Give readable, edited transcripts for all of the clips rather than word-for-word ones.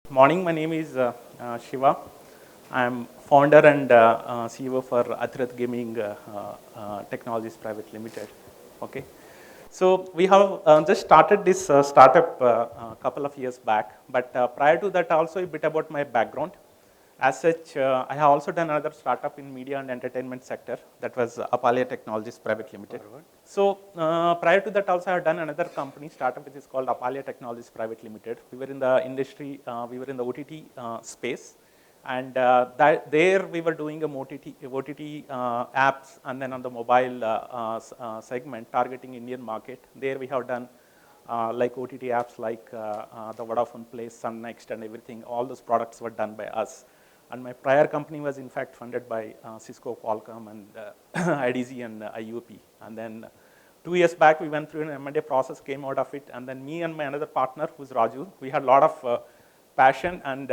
Morning, my name is Shiva. I'm founder and CEO for Athirath Gaming Technologies Private Limited. Okay, so we have just started this startup a couple of years back, but prior to that, also a bit about my background. As such, I have also done another startup in media and entertainment sector, that was Apalia Technologies Private Limited. So prior to that also I have done another company startup which is called Apalia Technologies Private Limited. We were in the industry, we were in the OTT space, and there we were doing OTT apps, and then on the mobile segment targeting Indian market. There we have done like OTT apps like the Vodafone Play, Sun Next and everything. All those products were done by us. And my prior company was in fact funded by Cisco, Qualcomm, and IGDC and IUP. And then 2 years back, we went through an M&A process, came out of it, and then me and my another partner, who's Raju, we had a lot of passion and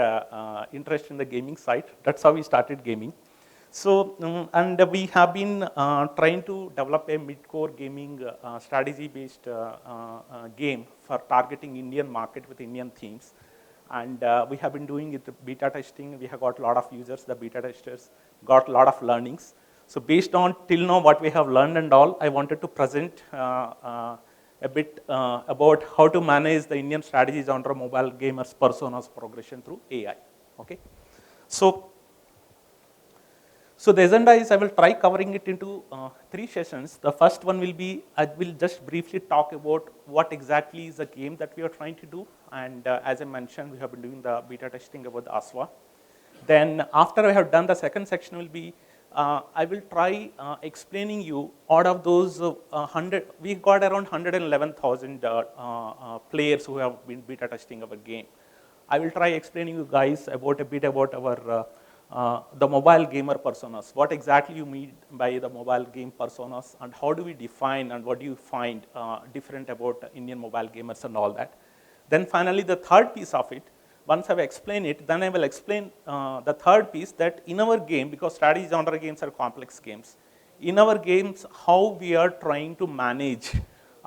interest in the gaming side. That's how we started gaming. So, and we have been trying to develop a mid-core gaming strategy-based game for targeting Indian market with Indian themes. And we have been doing it beta testing. We have got a lot of users, the beta testers, got a lot of learnings. So based on till now what we have learned and all, I wanted to present a bit about how to manage the Indian strategies under mobile gamers personas progression through AI. Okay, so the agenda is I will try covering it into 3 sessions. The first one will be, I will just briefly talk about what exactly is the game that we are trying to do. And as I mentioned, we have been doing the beta testing about the ASWA. Then after I have done, the second section will be, I will try explaining you out of those 100, we got around 111,000 players who have been beta testing our game. I will try explaining you guys about a bit about our the mobile gamer personas. What exactly you mean by the mobile game personas, and how do we define and what do you find different about Indian mobile gamers and all that. Then finally, the third piece of it, once I've explained it, then I will explain the third piece, that in our game, because strategy genre games are complex games, in our games, how we are trying to manage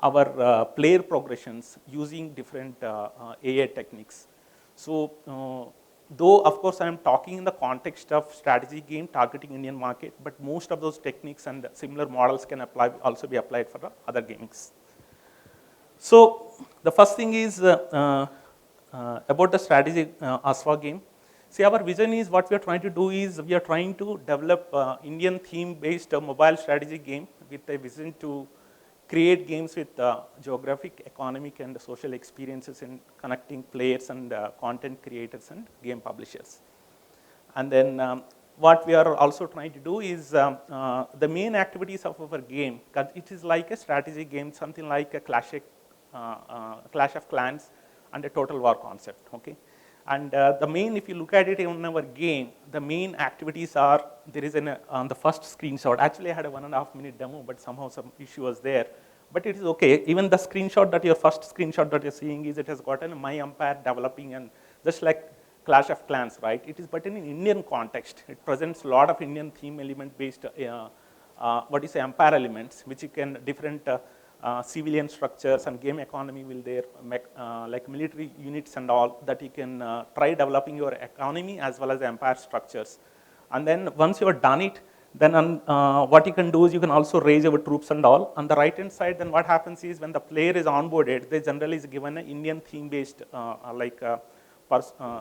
our player progressions using different AI techniques. So, though of course I am talking in the context of strategy game targeting Indian market, but most of those techniques and similar models can also be applied for the other gamings. So the first thing is about the strategy ASWA game. See, our vision is, what we are trying to do is, we are trying to develop Indian theme based mobile strategy game with a vision to create games with geographic, economic and social experiences in connecting players and content creators and game publishers. And then what we are also trying to do is the main activities of our game, it is like a strategy game, something like a Clash of Clans and a Total War concept. Okay, and the main, if you look at it in our game, the main activities are, there is on the first screenshot. Actually, I had a 1.5 minute demo, but somehow some issue was there. But it is okay. Even the screenshot that first screenshot that you're seeing is, it has gotten My Empire developing, and just like Clash of Clans, right? It is, but in an Indian context, it presents a lot of Indian theme element based, empire elements, which you can different civilian structures and game economy will there, like military units and all, that you can try developing your economy as well as the empire structures. And then once you have done it, then what you can do is you can also raise your troops and all. On the right hand side, then what happens is, when the player is onboarded, they generally is given an Indian theme based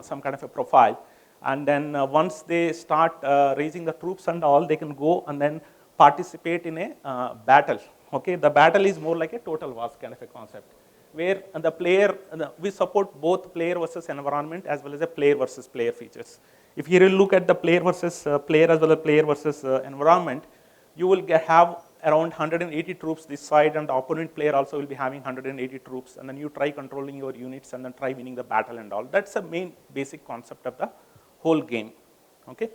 some kind of a profile. And then once they start raising the troops and all, they can go and then participate in a battle. Okay, the battle is more like a total war kind of a concept, where the player, we support both player versus environment as well as a player versus player features. If you really look at the player versus player as well as player versus environment, you will have around 180 troops this side, and the opponent player also will be having 180 troops, and then you try controlling your units and then try winning the battle and all. That's the main basic concept of the whole game. Okay.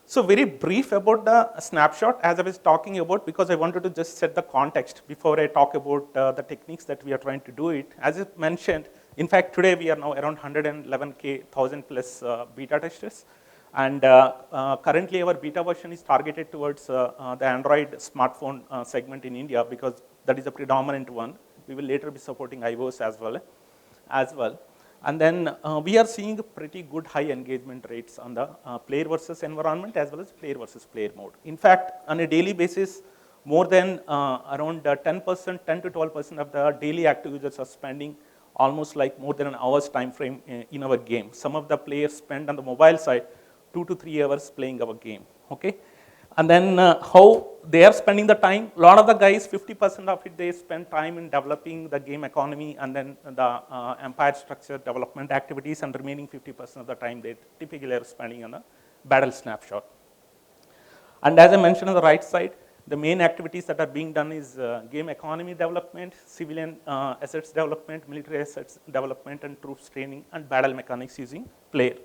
So very brief about the snapshot, as I was talking about, because I wanted to just set the context before I talk about the techniques that we are trying to do it. As I mentioned, in fact, today we are now around 111,000 plus beta testers. And currently our beta version is targeted towards the Android smartphone segment in India, because that is a predominant one. We will later be supporting iOS as well. And then we are seeing pretty good high engagement rates on the player versus environment as well as player versus player mode. In fact, on a daily basis, more than around 10%, 10 to 12% of the daily active users are spending almost like more than an hour's time frame in our game. Some of the players spend on the mobile side 2 to 3 hours playing our game. Okay, and then how they are spending the time. A lot of the guys, 50% of it, they spend time in developing the game economy and then the empire structure development activities, and remaining 50% of the time they typically are spending on a battle snapshot. And as I mentioned on the right side, the main activities that are being done is game economy development, civilian assets development, military assets development, and troops training, and battle mechanics using player,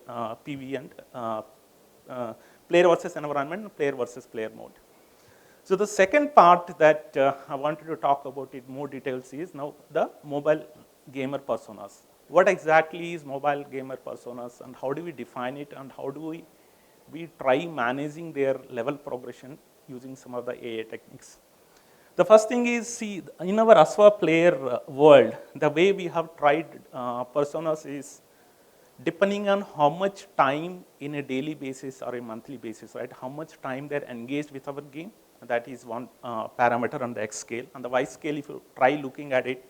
PV, and player versus environment, and player versus player mode. So the second part that I wanted to talk about in more details is now the mobile gamer personas. What exactly is mobile gamer personas, and how do we define it, and how do we try managing their level progression using some of the AI techniques. The first thing is, see, in our ASWA player world, the way we have tried personas is depending on how much time in a daily basis or a monthly basis, right? How much time they're engaged with our game. That is one parameter on the X scale. On the Y scale, if you try looking at it,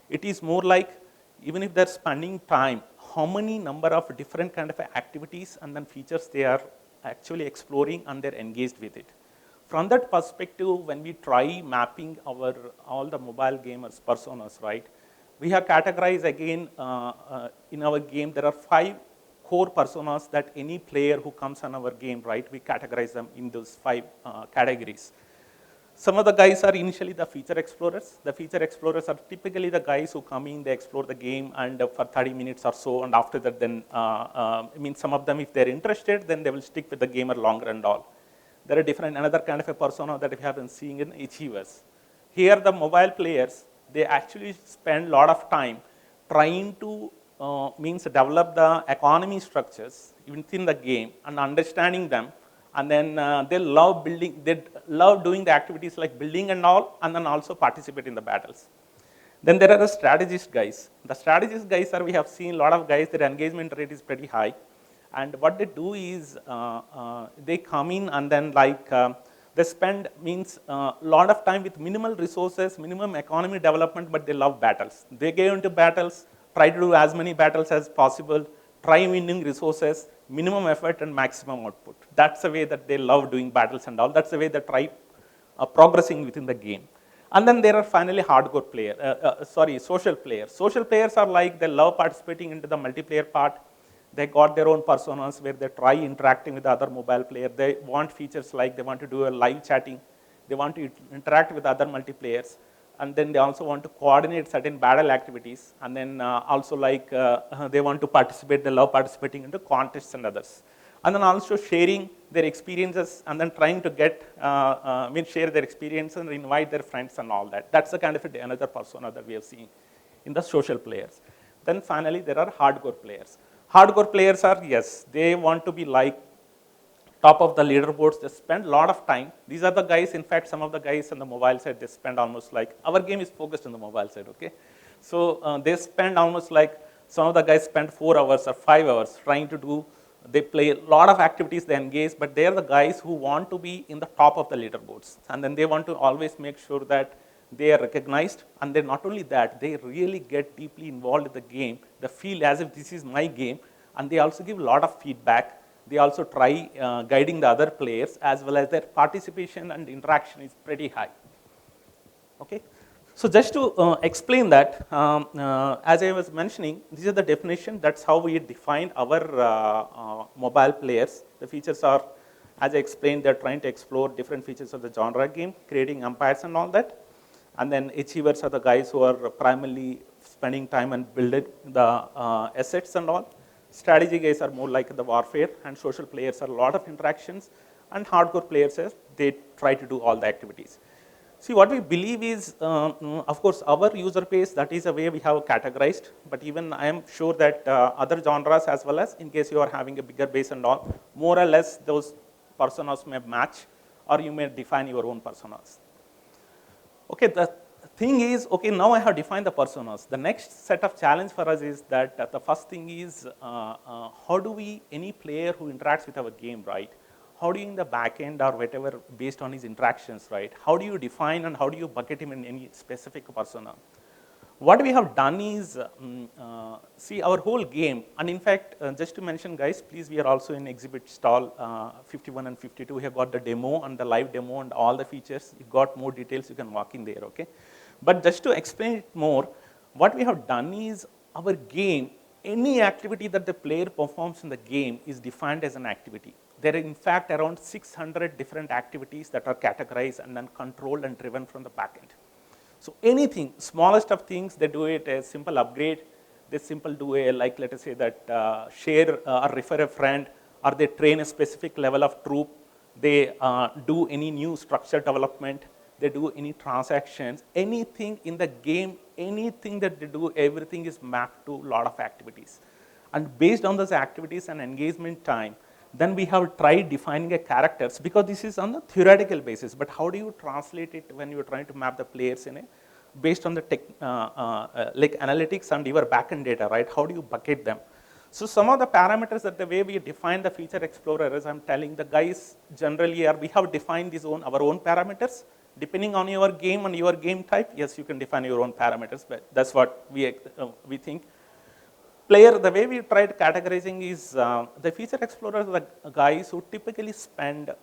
it is more like even if they're spending time, how many number of different kind of activities and then features they are actually exploring and they're engaged with it. From that perspective, when we try mapping all the mobile gamers personas, right, we have categorized again in our game. There are 5 core personas that any player who comes on our game, right, we categorize them in those 5 categories. Some of the guys are initially the feature explorers. The feature explorers are typically the guys who come in, they explore the game and for 30 minutes or so, and after that then, I mean, some of them, if they're interested, then they will stick with the gamer longer and all. There are different, another kind of a persona that we have been seeing in achievers. Here the mobile players, they actually spend a lot of time trying to means develop the economy structures within the game and understanding them, and then they love building, they love doing the activities like building and all, and then also participate in the battles. Then there are the strategist guys. The strategist guys are, we have seen a lot of guys, their engagement rate is pretty high. And what they do is they come in and then like they spend means a lot of time with minimal resources, minimum economy development, but they love battles. They go into battles, try to do as many battles as possible, try winning resources, minimum effort and maximum output. That's the way that they love doing battles and all. That's the way they try progressing within the game. And then there are finally hardcore social players. Social players are like, they love participating into the multiplayer part. They got their own personas where they try interacting with the other mobile player. They want features like they want to do a live chatting. They want to interact with other multiplayers. And then they also want to coordinate certain battle activities. And then also like they want to participate, they love participating into contests and others. And then also sharing their experiences and then trying to get, share their experience and invite their friends and all that. That's the kind of another persona that we have seen in the social players. Then finally, there are hardcore players. Hardcore players are, yes, they want to be like top of the leaderboards. They spend a lot of time. These are the guys, in fact, some of the guys on the mobile side, they spend almost like, our game is focused on the mobile side, okay? So they spend almost like, some of the guys spend 4 hours or 5 hours trying to do, they play a lot of activities, they engage, but they're the guys who want to be in the top of the leaderboards. And then they want to always make sure that they are recognized, and then not only that, they really get deeply involved in the game. They feel as if this is my game, and they also give a lot of feedback. They also try guiding the other players, as well as their participation and interaction is pretty high. Okay, so just to explain that, as I was mentioning, this is the definition. That's how we define our mobile players. The features are, as I explained, they're trying to explore different features of the genre game, creating empires and all that. And then achievers are the guys who are primarily spending time and building the assets and all. Strategy guys are more like the warfare, and social players are a lot of interactions, and hardcore players are, they try to do all the activities. See, what we believe is, of course, our user base, that is the way we have categorized, but even I am sure that other genres as well as, in case you are having a bigger base and all, more or less those personas may match, or you may define your own personas. Okay, the thing is, okay, now I have defined the personas. The next set of challenge for us is that the first thing is how do we, any player who interacts with our game, right? How do you in the back end or whatever based on his interactions, right? How do you define and how do you bucket him in any specific persona? What we have done is, see our whole game, and in fact, just to mention guys, please, we are also in exhibit stall 51 and 52. We have got the demo and the live demo and all the features. You got more details, you can walk in there, okay? But just to explain it more, what we have done is our game, any activity that the player performs in the game is defined as an activity. There are in fact around 600 different activities that are categorized and then controlled and driven from the backend. So anything, smallest of things, they do it as simple upgrade. They simple do a, like let us say that share or refer a friend, or they train a specific level of troop. They do any new structure development. They do any transactions, anything in the game, anything that they do, everything is mapped to a lot of activities. And based on those activities and engagement time, then we have tried defining a characters, because this is on a theoretical basis, but how do you translate it when you're trying to map the players in a, based on the tech, like analytics and your backend data, right? How do you bucket them? So some of the parameters that the way we define the feature explorer is, I'm telling the guys generally are, we have defined our own parameters. Depending on your game and your game type, yes, you can define your own parameters, but that's what we think. Player, the way we tried categorizing is the feature explorers are the guys who typically spend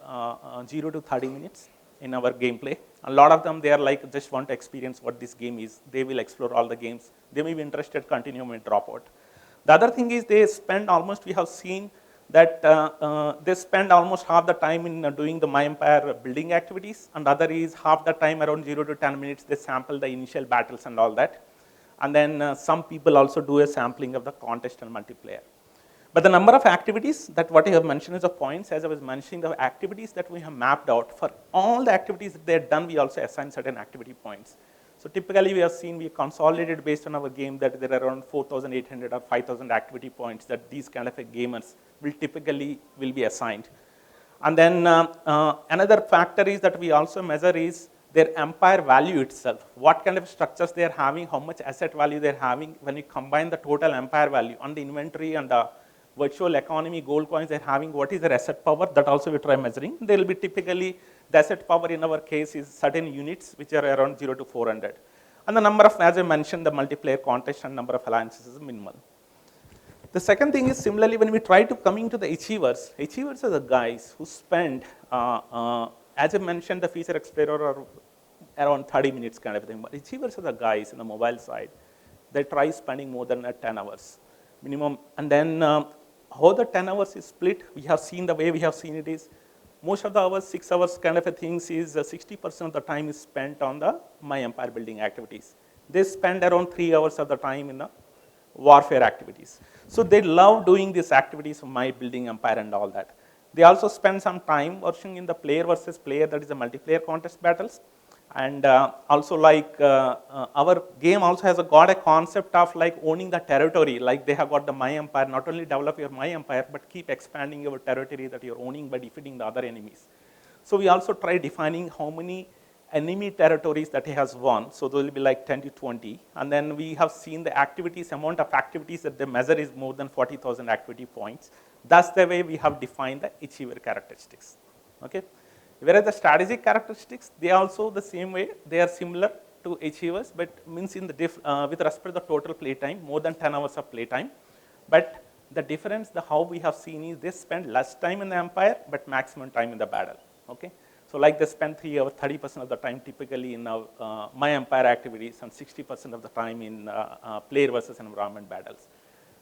0 to 30 minutes in our gameplay. A lot of them, they are like, just want to experience what this game is. They will explore all the games. They may be interested, continue, may drop out. The other thing is they spend almost, we have seen that they spend almost half the time in doing the My Empire building activities, and other is half the time, around 0 to 10 minutes, they sample the initial battles and all that. And then some people also do a sampling of the contest and multiplayer. But the number of activities, that what I have mentioned is the points, as I was mentioning, the activities that we have mapped out, for all the activities that they are done, we also assign certain activity points. So typically we have seen, we consolidated based on our game that there are around 4,800 or 5,000 activity points that these kind of gamers will typically be assigned. And then another factor is that we also measure is their empire value itself. What kind of structures they are having, how much asset value they are having. When you combine the total empire value on the inventory and the virtual economy gold coins they are having, what is their asset power, that also we try measuring. There will be typically, the asset power in our case is certain units which are around 0 to 400. And the number of, as I mentioned, the multiplayer contest and number of alliances is minimal. The second thing is, similarly, when we try to coming to the achievers are the guys who spend, as I mentioned, the feature explorer are around 30 minutes kind of thing. But achievers are the guys in the mobile side, they try spending more than 10 hours minimum. And then how the 10 hours is split, we have seen the way we have seen it is, most of the hours, 6 hours kind of a things is 60% of the time is spent on the My Empire building activities. They spend around 3 hours of the time in the warfare activities. So they love doing these activities of My Building Empire and all that. They also spend some time working in the player versus player, that is the multiplayer contest battles. And also like our game also has got a concept of like owning the territory, like they have got the My Empire, not only develop your My Empire, but keep expanding your territory that you're owning by defeating the other enemies. So we also try defining how many enemy territories that he has won. So there will be like 10 to 20. And then we have seen the activities, amount of activities that they measure is more than 40,000 activity points. That's the way we have defined the achiever characteristics. Okay. Whereas the strategic characteristics, they are also the same way. They are similar to achievers, but means in the with respect to the total play time, more than 10 hours of play time. But the difference, how we have seen is they spend less time in the empire, but maximum time in the battle. Okay. So like they spend 3 hours, 30% of the time typically in My Empire activities and 60% of the time in player versus environment battles.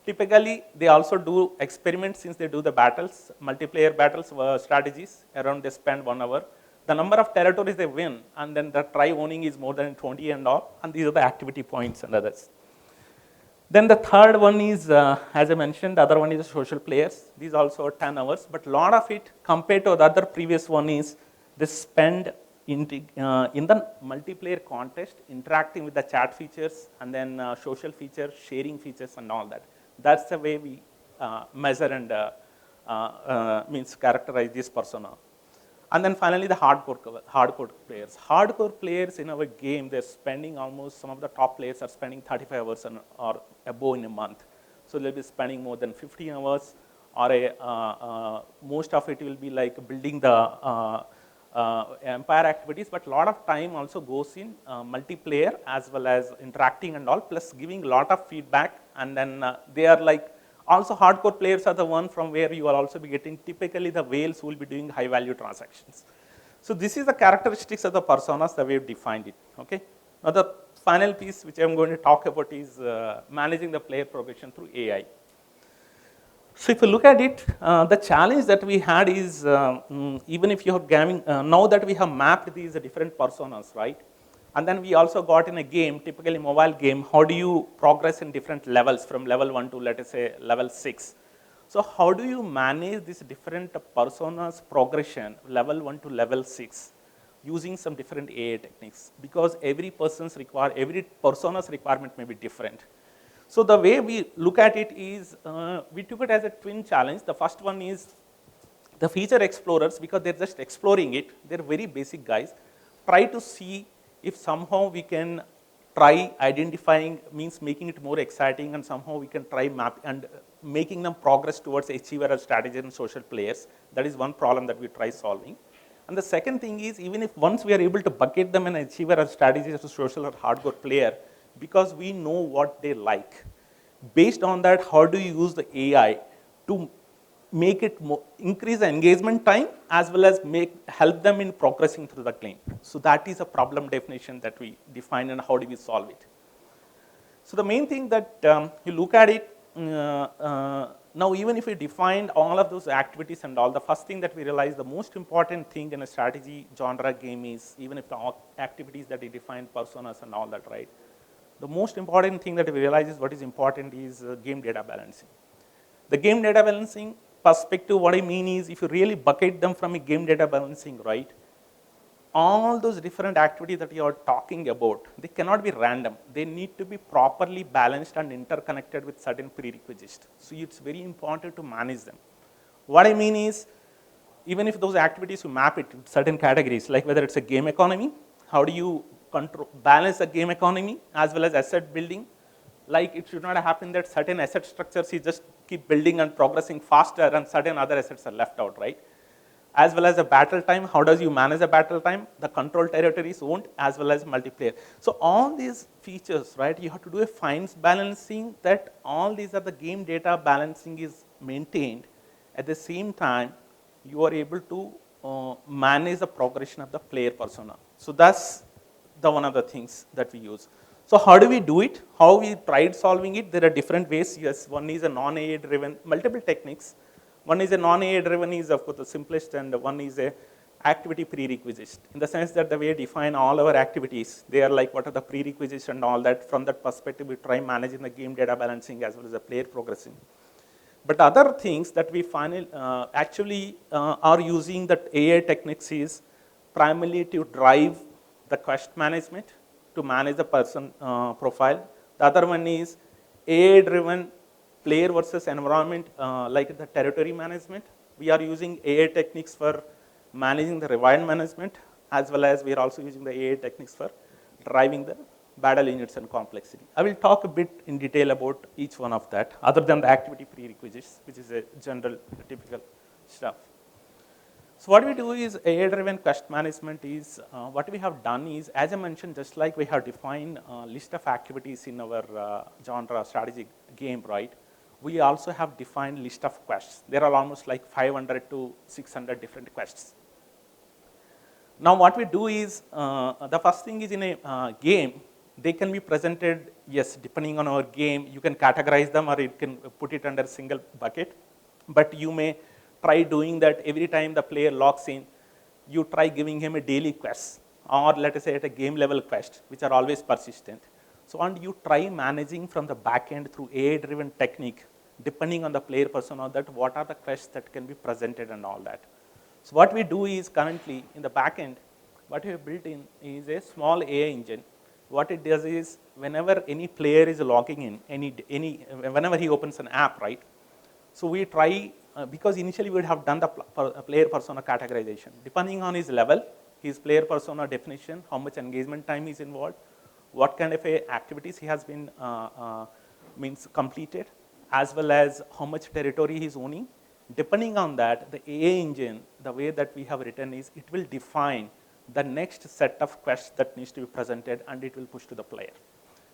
Typically, they also do experiments since they do the battles, multiplayer battles, strategies, around they spend 1 hour. The number of territories they win, and then the try owning is more than 20 and all, and these are the activity points and others. Then the third one is, as I mentioned, the other one is social players. These also are 10 hours, but a lot of it compared to the other previous one is they spend in the multiplayer contest interacting with the chat features and then social features, sharing features and all that. That's the way we measure and means characterize this persona. And then finally, the hardcore players. Hardcore players in our game, they're spending almost, some of the top players are spending 35 hours or above in a month. So they'll be spending more than 50 hours, or most of it will be like building the empire activities, but a lot of time also goes in multiplayer as well as interacting and all, plus giving a lot of feedback. And then they are like, also hardcore players are the one from where you will also be getting typically the whales who will be doing high value transactions. So this is the characteristics of the personas that we have defined it. Okay. Now the final piece which I am going to talk about is managing the player progression through AI. So if you look at it, the challenge that we had is even if you are giving, now that we have mapped these different personas, right? And then we also got in a game, typically mobile game, how do you progress in different levels from level 1 to, let us say, level 6. So how do you manage these different personas progression, level 1 to level 6, using some different AI techniques? Because every person's requirement may be different. So the way we look at it is, we took it as a twin challenge. The first one is the feature explorers, because they're just exploring it. They're very basic guys. Try to see if somehow we can try identifying, means making it more exciting, and somehow we can try map and making them progress towards achiever strategy and social players. That is one problem that we try solving. And the second thing is, even if once we are able to bucket them in achiever or strategy as a social or hardcore player, because we know what they like. Based on that, how do you use the AI to make it more, increase the engagement time as well as help them in progressing through the game? So that is a problem definition that we define, and how do we solve it. So the main thing that you look at it, now even if we defined all of those activities and all, the first thing that we realize, the most important thing in a strategy genre game is, even if the activities that we define, personas and all that, right? The most important thing that we realize is what is important is game data balancing. The game data balancing perspective, what I mean is, if you really bucket them from a game data balancing, right, all those different activities that you are talking about, they cannot be random. They need to be properly balanced and interconnected with certain prerequisites. So it's very important to manage them. What I mean is, even if those activities you map it to certain categories, like whether it's a game economy, how do you balance the game economy as well as asset building? Like, it should not happen that certain asset structures you just keep building and progressing faster, and certain other assets are left out, right? As well as the battle time, how does you manage the battle time? The control territories owned, as well as multiplayer. So all these features, right, you have to do a fine balancing, that all these are the game data balancing is maintained. At the same time, you are able to manage the progression of the player persona. So that's the one of the things that we use. So how do we do it? How we tried solving it? There are different ways. Yes, one is a non-AI driven, multiple techniques. One is a non-AI driven is of course the simplest, and one is a activity prerequisites. In the sense that the way we define all our activities, they are like what are the prerequisites and all that. From that perspective, we try managing the game data balancing as well as the player progressing. But other things that we actually are using that AI techniques is primarily to drive the quest management, to manage the person profile. The other one is AI-driven player versus environment, like the territory management. We are using AI techniques for managing the rewind management, as well as we are also using the AI techniques for driving the battle units and complexity. I will talk a bit in detail about each one of that, other than the activity prerequisites, which is a general, typical stuff. So what we do is AI-driven quest management is, what we have done is, as I mentioned, just like we have defined a list of activities in our genre strategy game, right? We also have defined list of quests. There are almost like 500 to 600 different quests. Now what we do is, the first thing is in a game, they can be presented, yes, depending on our game, you can categorize them or you can put it under a single bucket, but you may try doing that every time the player logs in, you try giving him a daily quest, or let us say at a game level quest, which are always persistent. So, and you try managing from the back end through AI-driven technique, depending on the player persona, that what are the quests that can be presented and all that. So what we do is currently in the back end, what we have built in is a small AI engine. What it does is, whenever any player is logging in, whenever he opens an app, right? So we try because initially we would have done the player persona categorization. Depending on his level, his player persona definition, how much engagement time is involved, what kind of activities he has been means completed, as well as how much territory he is owning. Depending on that, the AI engine, the way that we have written is, it will define the next set of quests that needs to be presented, and it will push to the player.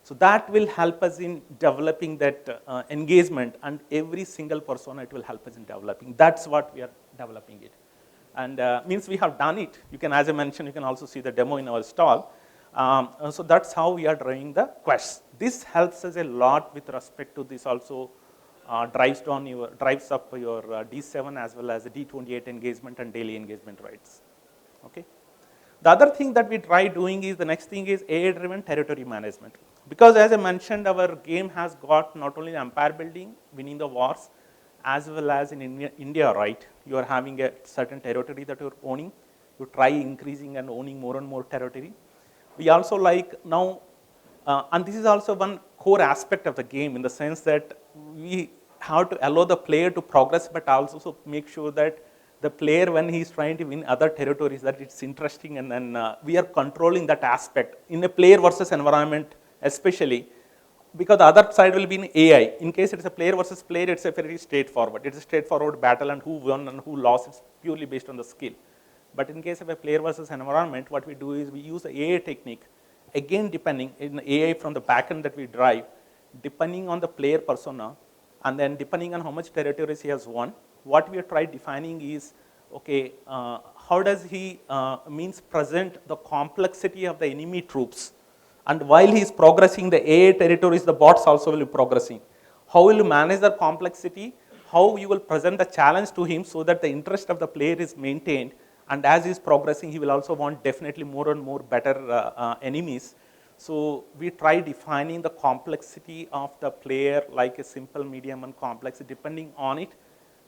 So that will help us in developing that engagement, and every single persona it will help us in developing. That's what we are developing it. And means we have done it. You can, as I mentioned, you can also see the demo in our stall. So that's how we are driving the quests. This helps us a lot with respect to this also drives up your D7 as well as the D28 engagement and daily engagement rights. Okay. The other thing that we try doing is, the next thing is AI-driven territory management. Because as I mentioned, our game has got not only empire building, winning the wars, as well as in India, right? You are having a certain territory that you're owning. You try increasing and owning more and more territory. We also like now, and this is also one core aspect of the game, in the sense that we have to allow the player to progress, but also make sure that the player, when he is trying to win other territories, that it's interesting, and then we are controlling that aspect in a player versus environment, especially because the other side will be in AI. In case it's a player versus player, it's a very straightforward. It's a straightforward battle, and who won and who lost, it's purely based on the skill. But in case of a player versus environment, what we do is we use the AI technique, again depending in AI from the backend that we drive, depending on the player persona, and then depending on how much territories he has won. What we have tried defining is, okay, how does he means present the complexity of the enemy troops, and while he is progressing the AI territories, the bots also will be progressing. How will you manage the complexity? How you will present the challenge to him so that the interest of the player is maintained, and as he is progressing, he will also want definitely more and more better enemies. So we try defining the complexity of the player, like a simple, medium, and complex. Depending on it,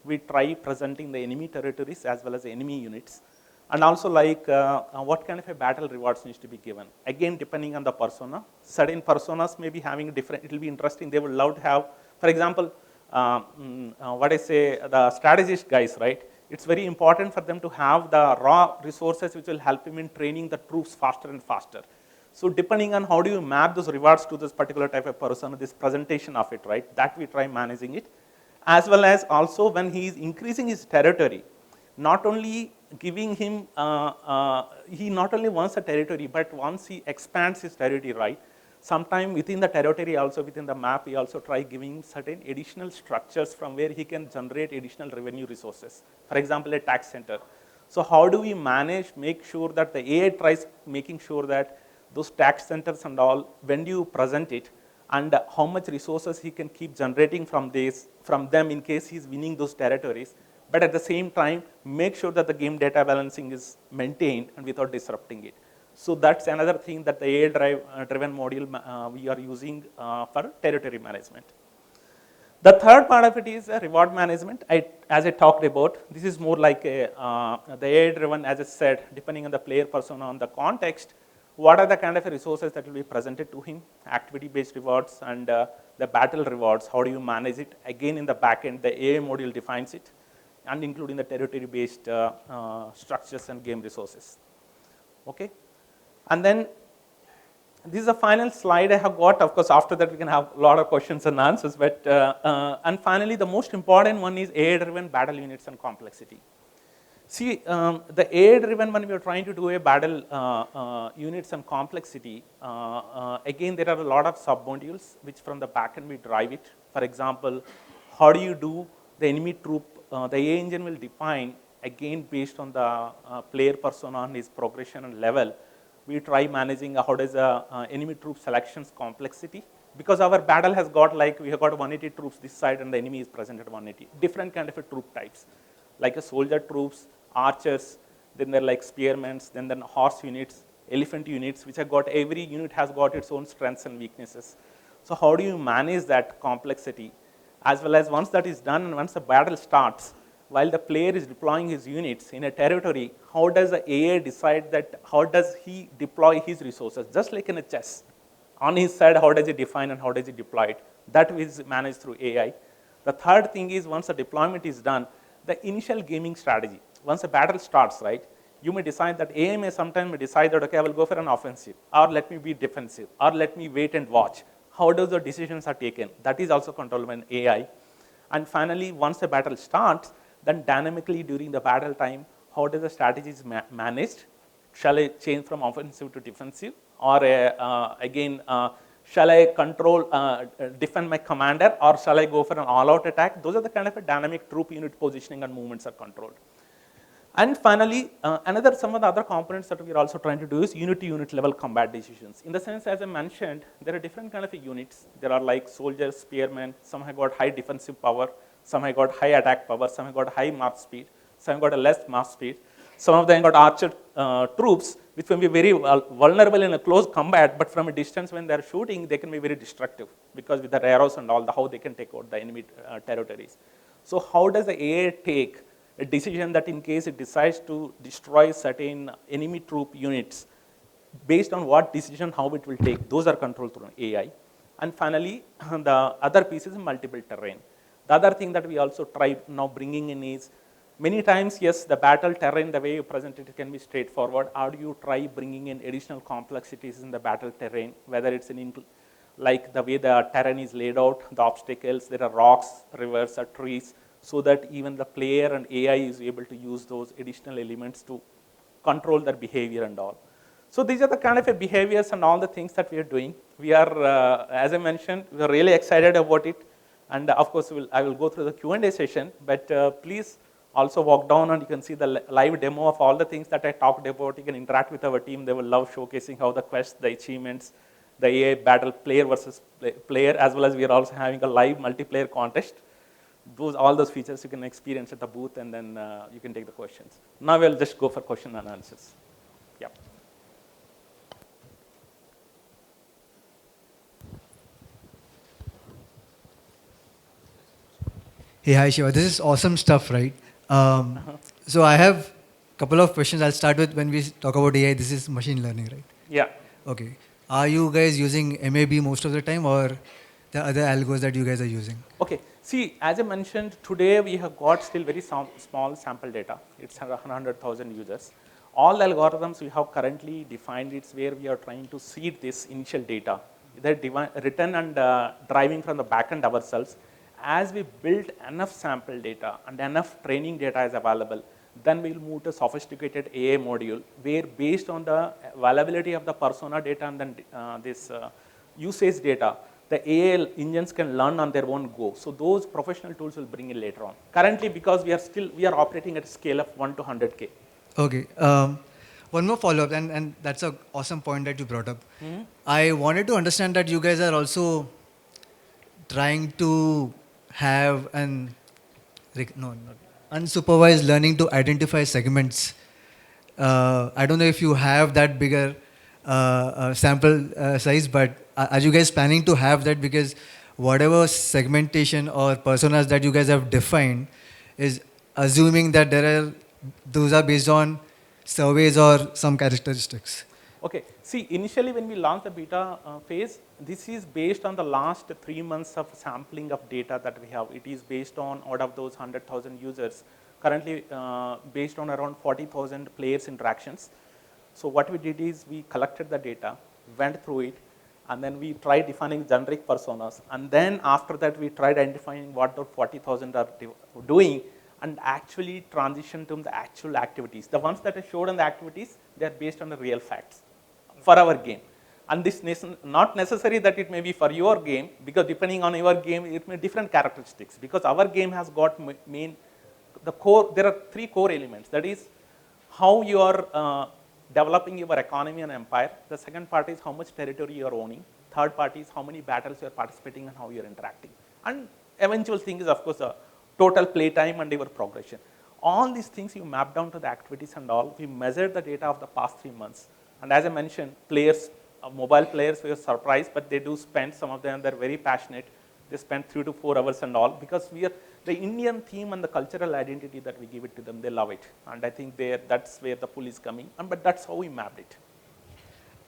we try presenting the enemy territories as well as the enemy units. And also like what kind of a battle rewards needs to be given. Again, depending on the persona. Certain personas may be having different, it will be interesting. They would love to have, for example, what I say, the strategist guys, right? It's very important for them to have the raw resources which will help him in training the troops faster and faster. So depending on how do you map those rewards to this particular type of person, this presentation of it, right? That we try managing it. As well as also when he is increasing his territory, not only giving him, he not only wants a territory, but once he expands his territory, right? Sometime within the territory, also within the map, we also try giving certain additional structures from where he can generate additional revenue resources. For example, a tax center. So how do we manage, make sure that the AI tries making sure that those tax centers and all, when do you present it, and how much resources he can keep generating from them in case he's winning those territories, but at the same time, make sure that the game data balancing is maintained and without disrupting it. So that's another thing that the AI-driven module we are using for territory management. The third part of it is reward management. As I talked about, this is more like the AI-driven, as I said, depending on the player persona, on the context, what are the kind of resources that will be presented to him, activity-based rewards and the battle rewards, how do you manage it? Again, in the backend, the AI module defines it, and including the territory-based structures and game resources. Okay? And then this is the final slide I have got. Of course, after that we can have a lot of questions and answers. But and finally, the most important one is AI-driven battle units and complexity. See, the AI-driven, when we are trying to do a battle units and complexity, again there are a lot of sub-modules which from the backend we drive it. For example, how do you do the enemy troop? The AI engine will define, again based on the player persona and his progression and level. We try managing how does enemy troop selections complexity, because our battle has got like, we have got 180 troops this side and the enemy is present at 180. Different kind of a troop types, like a soldier troops, archers, then they're like spearmen, then horse units, elephant units, which have got, every unit has got its own strengths and weaknesses. So how do you manage that complexity? As well as once that is done and once the battle starts, while the player is deploying his units in a territory, how does the AI decide that, how does he deploy his resources? Just like in a chess. On his side, how does he define and how does he deploy it? That is managed through AI. The third thing is, once the deployment is done, the initial gaming strategy. Once a battle starts, right, you may decide that AI may sometimes decide that, okay, I will go for an offensive, or let me be defensive, or let me wait and watch. How does the decisions are taken? That is also controlled by an AI. And finally, once the battle starts, then dynamically during the battle time, how does the strategy is managed? Shall I change from offensive to defensive? Or again, shall I control, defend my commander, or shall I go for an all-out attack? Those are the kind of a dynamic troop unit positioning and movements are controlled. And finally, some of the other components that we are also trying to do is unit-to-unit level combat decisions. In the sense, as I mentioned, there are different kind of units. There are like soldiers, spearmen, some have got high defensive power, some have got high attack power, some have got high march speed, some have got a less march speed. Some of them got archer troops, which can be very vulnerable in a close combat, but from a distance when they are shooting, they can be very destructive because with the arrows and all, how they can take out the enemy territories. So how does the AI take a decision that in case it decides to destroy certain enemy troop units, based on what decision, how it will take, those are controlled through AI. And finally, the other piece is multiple terrain. The other thing that we also try now bringing in is, many times, yes, the battle terrain, the way you present it can be straightforward. How do you try bringing in additional complexities in the battle terrain, whether it's like the way the terrain is laid out, the obstacles, there are rocks, rivers, or trees, so that even the player and AI is able to use those additional elements to control their behavior and all. So these are the kind of behaviors and all the things that we are doing. We are, as I mentioned, we are really excited about it. And of course, I will go through the Q&A session, but please also walk down and you can see the live demo of all the things that I talked about. You can interact with our team. They will love showcasing how the quests, the achievements, the AI battle player versus player, as well as we are also having a live multiplayer contest. All those features you can experience at the booth, and then you can take the questions. Now we'll just go for question and answers. Yeah. Hey, hi Shiva. This is awesome stuff, right? So I have a couple of questions. I'll start with when we talk about AI, this is machine learning, right? Yeah. Okay. Are you guys using MAB most of the time, or the other algos that you guys are using? Okay. See, as I mentioned, today we have got still very small sample data. It's 100,000 users. All the algorithms we have currently defined, it's where we are trying to seed this initial data. They're written and driving from the backend ourselves. As we build enough sample data and enough training data is available, then we'll move to sophisticated AI module, where based on the availability of the persona data and then this usage data, the AI engines can learn on their own go. So those professional tools will bring in later on. Currently, because we are operating at a scale of 1 to 100K. Okay. One more follow-up, and that's an awesome point that you brought up. Mm-hmm. I wanted to understand that you guys are also trying to have unsupervised learning to identify segments. I don't know if you have that bigger sample size, but are you guys planning to have that? Because whatever segmentation or personas that you guys have defined is assuming that those are based on surveys or some characteristics. Okay. See, initially when we launched the beta phase, this is based on the last 3 months of sampling of data that we have. It is based on, out of those 100,000 users, currently based on around 40,000 players interactions. So what we did is we collected the data, went through it, and then we tried defining generic personas. And then after that, we tried identifying what the 40,000 are doing and actually transition to the actual activities. The ones that I showed on the activities, they are based on the real facts for our game. And this not necessary that it may be for your game, because depending on your game, it may be different characteristics. Because our game has got there are 3 core elements. That is how you are developing your economy and empire. The second part is how much territory you are owning. Third part is how many battles you are participating and how you are interacting. And eventual thing is, of course, total play time and your progression. All these things you map down to the activities and all. We measured the data of the past 3 months. And as I mentioned, players, mobile players, we were surprised, but they do spend, some of them, they're very passionate. They spend 3 to 4 hours and all, because the Indian theme and the cultural identity that we give it to them, they love it. And I think that's where the pull is coming, but that's how we mapped it.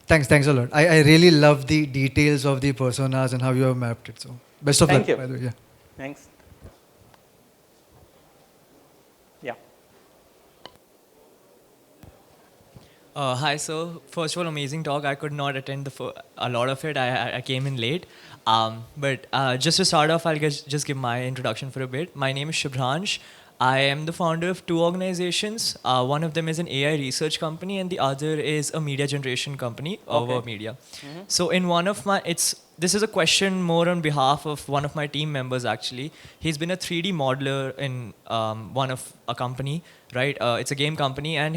Thanks a lot. I really love the details of the personas and how you have mapped it. So best of luck, by the way. Yeah. Thanks. Hi, sir. First of all, amazing talk. I could not attend a lot of it. I came in late. But just to start off, just give my introduction for a bit. My name is Shubhransh. I am the founder of two organizations. One of them is an AI research company, and the other is a media generation company, Okay. Over Media. So in one of my, this is a question more on behalf of one of my team members actually. He's been a 3D modeler in one of a company, right? It's a game company, and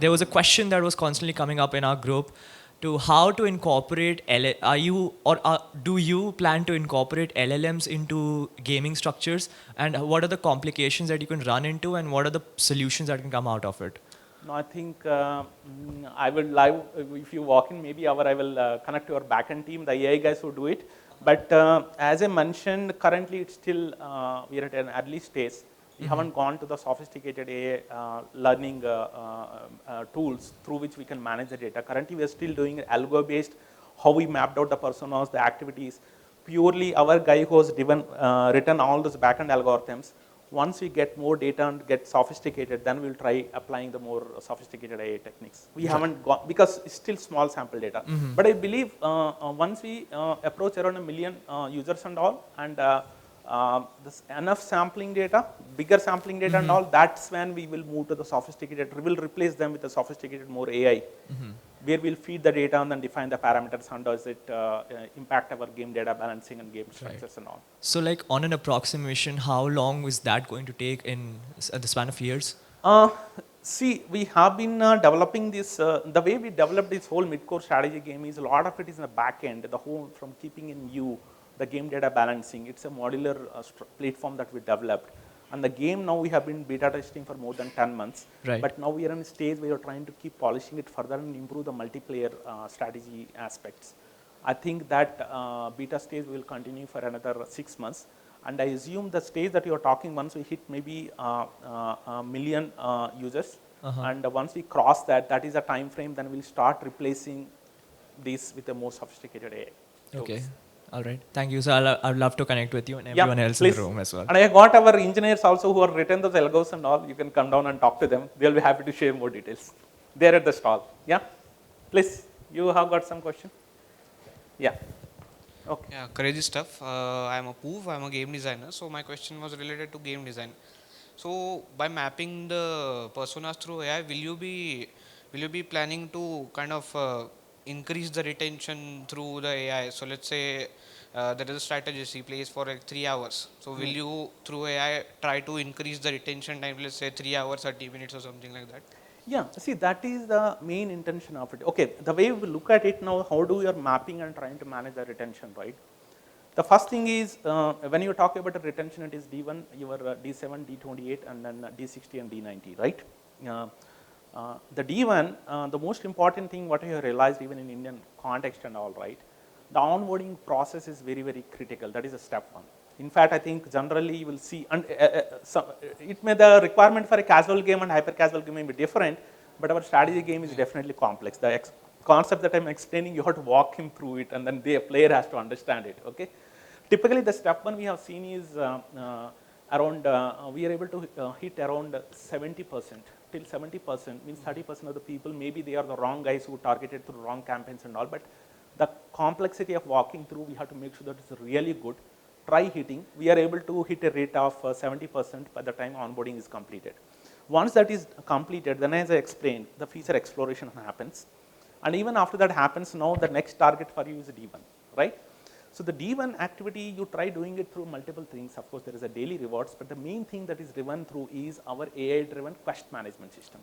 there was a question that was constantly coming up in our group to how to incorporate do you plan to incorporate LLMs into gaming structures, and what are the complications that you can run into, and what are the solutions that can come out of it? No, I think I will live, if you walk in, maybe I will connect to our backend team, the AI guys who do it. But as I mentioned, currently it's still, we are at an early stage. We haven't gone to the sophisticated AI learning tools through which we can manage the data. Currently, we are still doing algo-based, how we mapped out the personas, the activities. Purely our guy who has written all those backend algorithms. Once we get more data and get sophisticated, then we'll try applying the more sophisticated AI techniques. We haven't got, because it's still small sample data. But I believe once we approach around 1 million users and all, and this enough sampling data, bigger sampling data and all, that's when we will move to the sophisticated, we will replace them with the sophisticated more AI, where we'll feed the data and then define the parameters and does it impact our game data balancing and game structures and all. So, like on an approximation, how long is that going to take in the span of years? Uh, See, we have been developing this, the way we developed this whole mid-core strategy game is a lot of it is in the back end, the whole from keeping in view, the game data balancing. It's a modular platform that we developed. And the game now we have been beta testing for more than 10 months. Right. But now we are in a stage where we are trying to keep polishing it further and improve the multiplayer strategy aspects. I think that beta stage will continue for another 6 months. And I assume the stage that you are talking, once we hit maybe a million users, and once we cross that, that is a time frame, then we'll start replacing this with a more sophisticated AI tools. Okay. All right. Thank you. So I'd love to connect with you and Yeah, everyone else please. in the room as well. And I got our engineers also who are written those algos and all. You can come down and talk to them. They'll be happy to share more details. They're at the stall. Yeah, please. You have got some question? Yeah. Okay. Yeah, crazy stuff. I'm a Poof, I'm a game designer. So my question was related to game design. So by mapping the personas through AI, will you be planning to kind of increase the retention through the AI? So let's say there is a strategist he plays for like 3 hours. So will you through AI try to increase the retention time? Let's say 3 hours, 30 minutes, or something like that. Yeah, see, that is the main intention of it. Okay, the way we look at it now, how do we are mapping and trying to manage the retention, right? The first thing is, when you talk about the retention, it is D1, your D7, D28, and then D60 and D90, right? The D1, the most important thing what I have realized even in Indian context and all, right? The onboarding process is very, very critical. That is a step one. In fact, I think generally you will see, and it may the requirement for a casual game and hyper casual game may be different, but our strategy game is definitely complex. The concept that I'm explaining, you have to walk him through it, and then the player has to understand it. Okay. Typically, the step one we have seen is around we are able to hit around 70%. Till 70% means 30% of the people maybe they are the wrong guys who targeted through wrong campaigns and all, but the complexity of walking through, we have to make sure that it's really good. Try hitting. We are able to hit a rate of 70% by the time onboarding is completed. Once that is completed, then as I explained, the feature exploration happens. And even after that happens, now the next target for you is D1, right? So the D1 activity, you try doing it through multiple things. Of course, there is a daily rewards, but the main thing that is driven through is our AI-driven quest management system.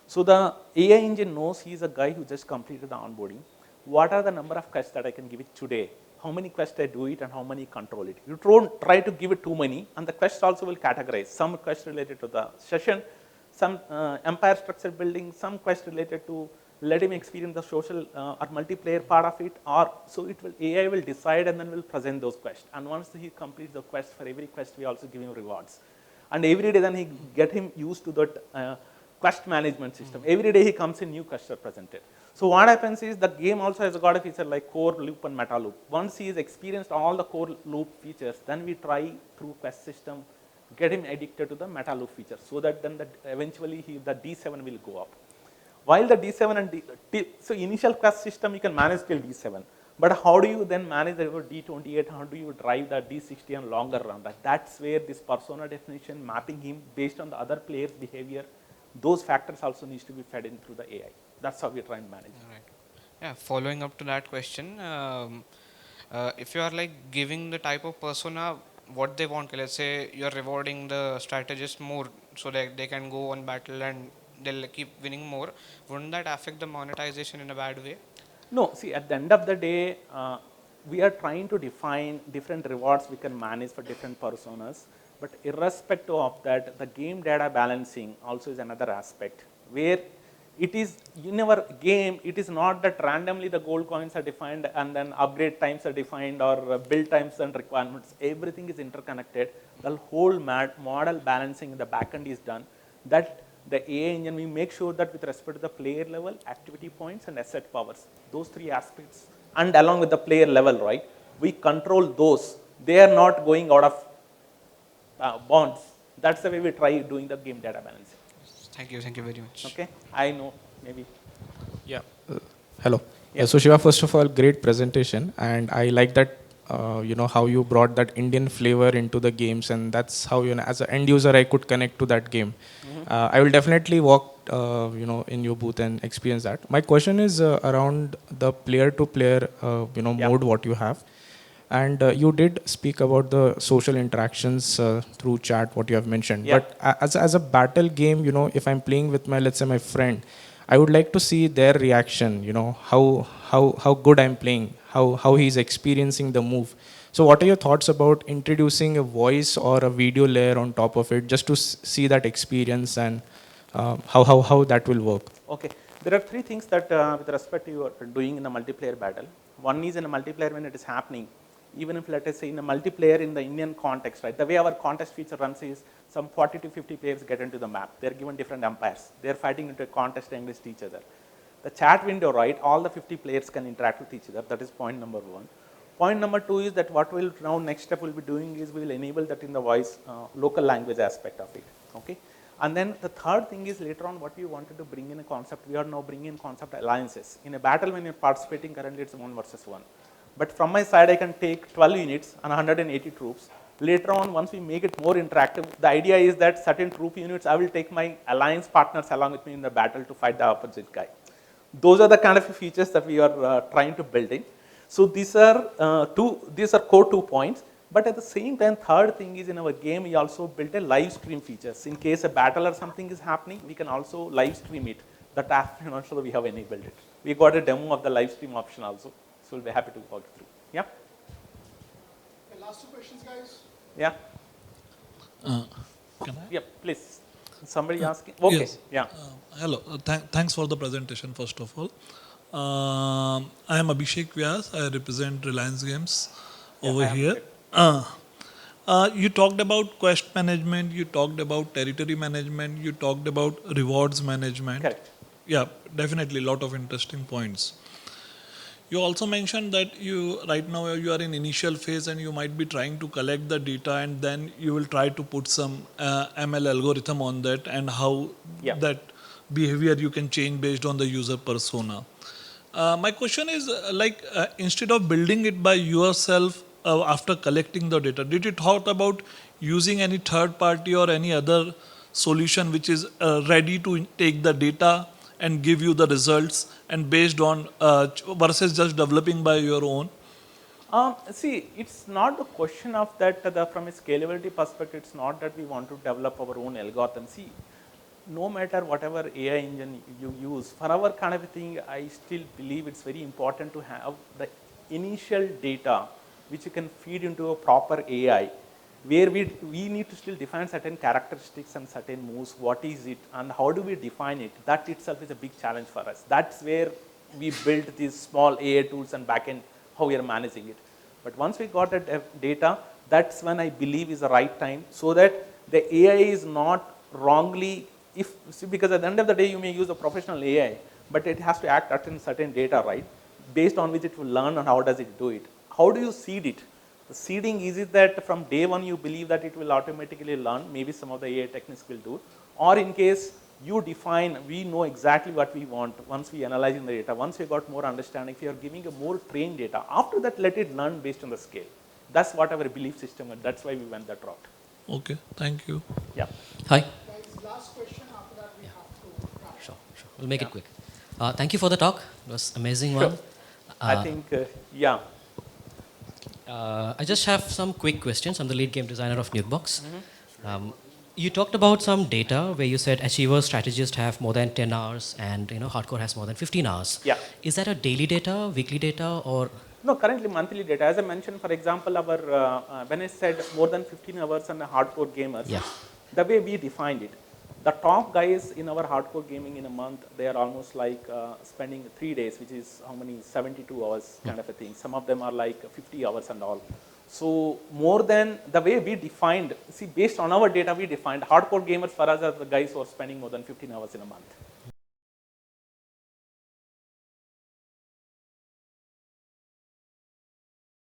So the AI engine knows he is a guy who just completed the onboarding. What are the number of quests that I can give it today? How many quests I do it and how many control it? You don't try to give it too many, and the quests also will categorize. Some quests related to the session, some empire structure building, some quests related to let him experience the social or multiplayer part of it, or so it will AI will decide and then will present those quests. And once he completes the quest, for every quest we also give him rewards. And every day then he get him used to that quest management system. Every day he comes in, new quests are presented. So what happens is the game also has got a feature like core loop and meta loop. Once he has experienced all the core loop features, then we try through quest system get him addicted to the meta loop feature, so that then eventually the D7 will go up. While the D7 and so initial class system you can manage till D7, but how do you then manage the D28? How do you drive the D60 and longer run? That's where this persona definition, mapping him based on the other player's behavior, those factors also needs to be fed in through the AI. That's how we try and manage. All right. Yeah, following up to that question, if you are like giving the type of persona what they want, let's say you're rewarding the strategist more so that they can go on battle and they'll keep winning more, wouldn't that affect the monetization in a bad way? No, see, at the end of the day, we are trying to define different rewards we can manage for different personas. But irrespective of that, the game data balancing also is another aspect where it is in our game, it is not that randomly the gold coins are defined and then upgrade times are defined or build times and requirements. Everything is interconnected. The whole model balancing in the backend is done. That the AI engine, we make sure that with respect to the player level, activity points and asset powers, those three aspects, and along with the player level, right, we control those. They are not going out of bonds. That's the way we try doing the game data balancing. Thank you very much. Okay, I know, maybe. Yeah. Hello. Yeah. So Shiva, first of all, great presentation, and I like that how you brought that Indian flavor into the games, and that's how as an end user I could connect to that game. I will definitely walk in your booth and experience that. My question is around the player-to-player Yeah. mode what you have. And you did speak about the social interactions through chat, what you have mentioned. Yeah. But as a battle game, if I'm playing with let's say my friend, I would like to see their reaction, how good I'm playing, how he's experiencing the move. So what are your thoughts about introducing a voice or a video layer on top of it, just to see that experience and how that will work? Okay, there are three things that with respect to you are doing in a multiplayer battle. One is in a multiplayer when it is happening, even if let us say in a multiplayer in the Indian context, right? The way our contest feature runs is some 40 to 50 players get into the map. They're given different umpires. They're fighting into a contest against each other. The chat window, right? All the 50 players can interact with each other. That is point number one. Point number two is that what we'll now next step we'll be doing is we will enable that in the voice local language aspect of it. Okay. And then the third thing is later on what we wanted to bring in a concept. We are now bringing in concept alliances. In a battle when you're participating currently it's 1 versus 1. But from my side, I can take 12 units and 180 troops. Later on, once we make it more interactive, the idea is that certain troop units, I will take my alliance partners along with me in the battle to fight the opposite guy. Those are the kind of features that we are trying to build in. So these are core 2 points. But at the same time, third thing is in our game, we also built a live stream features. In case a battle or something is happening, we can also live stream it. That app, so we have enabled it. We got a demo of the live stream option also. So we'll be happy to walk through. Yeah? Okay, last two questions, guys. Yeah? Can I? Yeah, please. Somebody asking? Okay. Yes. Yeah. Hello. Thanks for the presentation, first of all. I am Abhishek Vyas. I represent Reliance Games over I am here. You talked about quest management, you talked about territory management, you talked about rewards management. Correct. Yeah, definitely a lot of interesting points. You also mentioned that right now you are in initial phase and you might be trying to collect the data and then you will try to put some ML algorithm on that and how Yeah. that behavior you can change based on the user persona. My question is instead of building it by yourself after collecting the data, did you thought about using any third party or any other solution which is ready to take the data and give you the results and based on versus just developing by your own? See, it's not the question of that from a scalability perspective, it's not that we want to develop our own algorithm. See, no matter whatever AI engine you use, for our kind of a thing, I still believe it's very important to have the initial data which you can feed into a proper AI, where we need to still define certain characteristics and certain moves. What is it and how do we define it? That itself is a big challenge for us. That's where we built these small AI tools and backend, how we are managing it. But once we got that data, that's when I believe is the right time, so that the AI is not wrongly, because at the end of the day, you may use a professional AI, but it has to act on certain data, right? Based on which it will learn and how does it do it. How do you seed it? The seeding, is it that from day one you believe that it will automatically learn? Maybe some of the AI techniques will do. Or in case you define, we know exactly what we want once we analyzing the data, once we got more understanding, if you are giving a more trained data, after that let it learn based on the scale. That's what our belief system, and that's why we went that route. Okay, thank you. Yeah. Hi. Guys, last question. After that, we have to wrap. Sure, sure. We'll make it quick. Thank you for the talk. It was amazing Sure. one. I think, yeah. I just have some quick questions. I'm the lead game designer of Nukebox. You talked about some data where you said Achiever strategists have more than 10 hours and Hardcore has more than 15 hours. Yeah. Is that a daily data, weekly data, or? No, currently monthly data. As I mentioned, for example, our when I said more than 15 hours and the hardcore gamers, Yeah. the way we defined it, the top guys in our hardcore gaming in a month, they are almost like spending 3 days, which is how many, 72 hours kind of a thing. Some of them are like 50 hours and all. So more than the way we defined, see, based on our data, we defined hardcore gamers for us are the guys who are spending more than 15 hours in a month.